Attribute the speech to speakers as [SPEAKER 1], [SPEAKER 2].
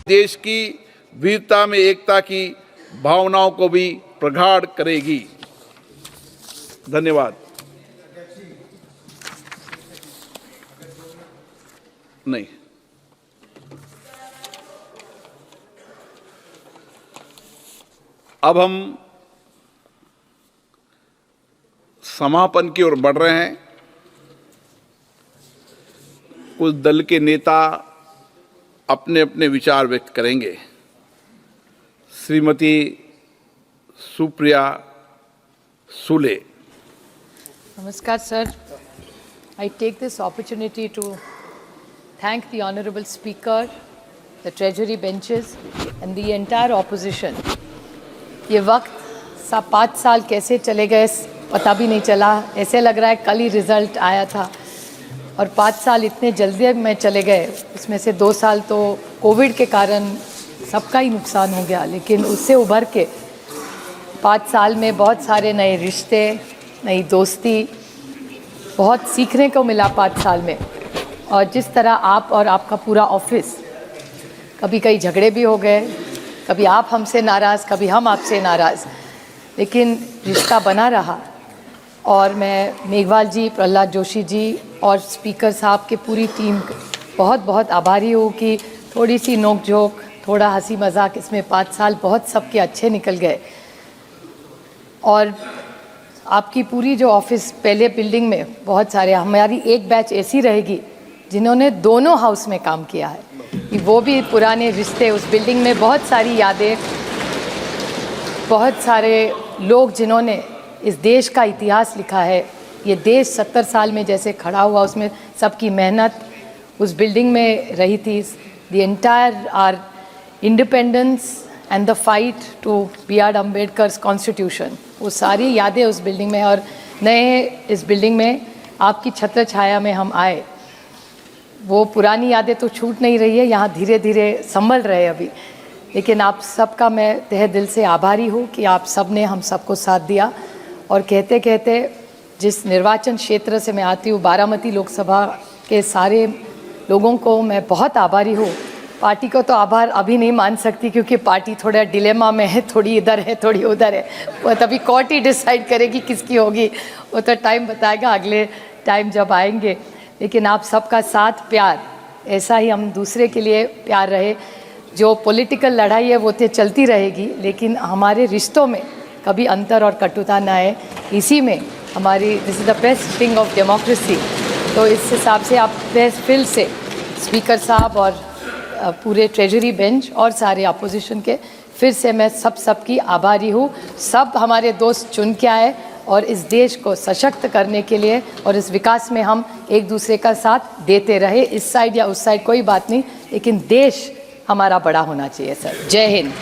[SPEAKER 1] देश की वीरता में एकता की भावनाओं को भी प्रगाढ़ करेगी। धन्यवाद। नहीं, अब हम समापन की ओर बढ़ रहे हैं। कुछ दल के नेता अपने अपने विचार व्यक्त करेंगे। Shrimati Supriya Sule.
[SPEAKER 2] Namaskar, sir. I take this opportunity to thank the Honorable Speaker, the Treasury benches and the entire opposition. ये वक्त 5 साल कैसे चले गए पता भी नहीं चला। ऐसे लग रहा है कल ही रिजल्ट आया था और 5 साल इतने जल्दी में चले गए। उसमें से 2 साल तो कोविड के कारण सबका ही नुकसान हो गया, लेकिन उससे उभर के 5 साल में बहुत सारे नए रिश्ते, नई दोस्ती, बहुत सीखने को मिला 5 साल में। और जिस तरह आप और आपका पूरा ऑफिस, कभी कई झगड़े भी हो गए, कभी आप हमसे नाराज़, कभी हम आपसे नाराज़, लेकिन रिश्ता बना रहा। और मैं मेघवाल जी, प्रहलाद जोशी जी और स्पीकर साहब के पूरी टीम बहुत बहुत आभारी हूँ कि थोड़ी सी नोक झोंक, थोड़ा हंसी मजाक, इसमें 5 साल बहुत सबके अच्छे निकल गए। और आपकी पूरी जो ऑफिस, पहले बिल्डिंग में बहुत सारे, हमारी एक बैच ऐसी रहेगी जिन्होंने दोनों हाउस में काम किया है, कि वो भी पुराने रिश्ते, उस बिल्डिंग में बहुत सारी यादें, बहुत सारे लोग जिन्होंने इस देश का इतिहास लिखा है। ये देश 70 साल में जैसे खड़ा हुआ, उसमें सबकी मेहनत उस बिल्डिंग में रही थी। The entire our independence and the fight to B.R. Ambedkar's constitution, वो सारी यादें उस बिल्डिंग में। और नए इस बिल्डिंग में आपकी छत्र छाया में हम आए, वो पुरानी यादें तो छूट नहीं रही है, यहाँ धीरे धीरे संभल रहे अभी। लेकिन आप सबका मैं तहे दिल से आभारी हूँ कि आप सब ने हम सबको साथ दिया। और कहते कहते जिस निर्वाचन क्षेत्र से मैं आती हूँ, बारामती लोकसभा के सारे लोगों को मैं बहुत आभारी हूँ। पार्टी को तो आभार अभी नहीं मान सकती, क्योंकि पार्टी थोड़ा डिलेमा में है, थोड़ी इधर है, थोड़ी उधर है। वो तभी कोर्ट ही डिसाइड करेगी किसकी होगी, वो तो टाइम बताएगा, अगले टाइम जब आएंगे। लेकिन आप सबका साथ, प्यार, ऐसा ही हम दूसरे के लिए प्यार रहे। जो पॉलिटिकल लड़ाई है वो तो चलती रहेगी, लेकिन हमारे रिश्तों में कभी अंतर और कटुता ना आए, इसी में हमारी, this is the best thing of democracy. तो इस हिसाब से आप फिर से स्पीकर साहब और पूरे ट्रेजरी बेंच और सारे अपोजिशन के, फिर से मैं सबकी आभारी हूँ। सब हमारे दोस्त चुन के आए और इस देश को सशक्त करने के लिए और इस विकास में हम एक दूसरे का साथ देते रहे। इस साइड या उस साइड कोई बात नहीं, लेकिन देश हमारा बड़ा होना चाहिए। सर, जय हिंद।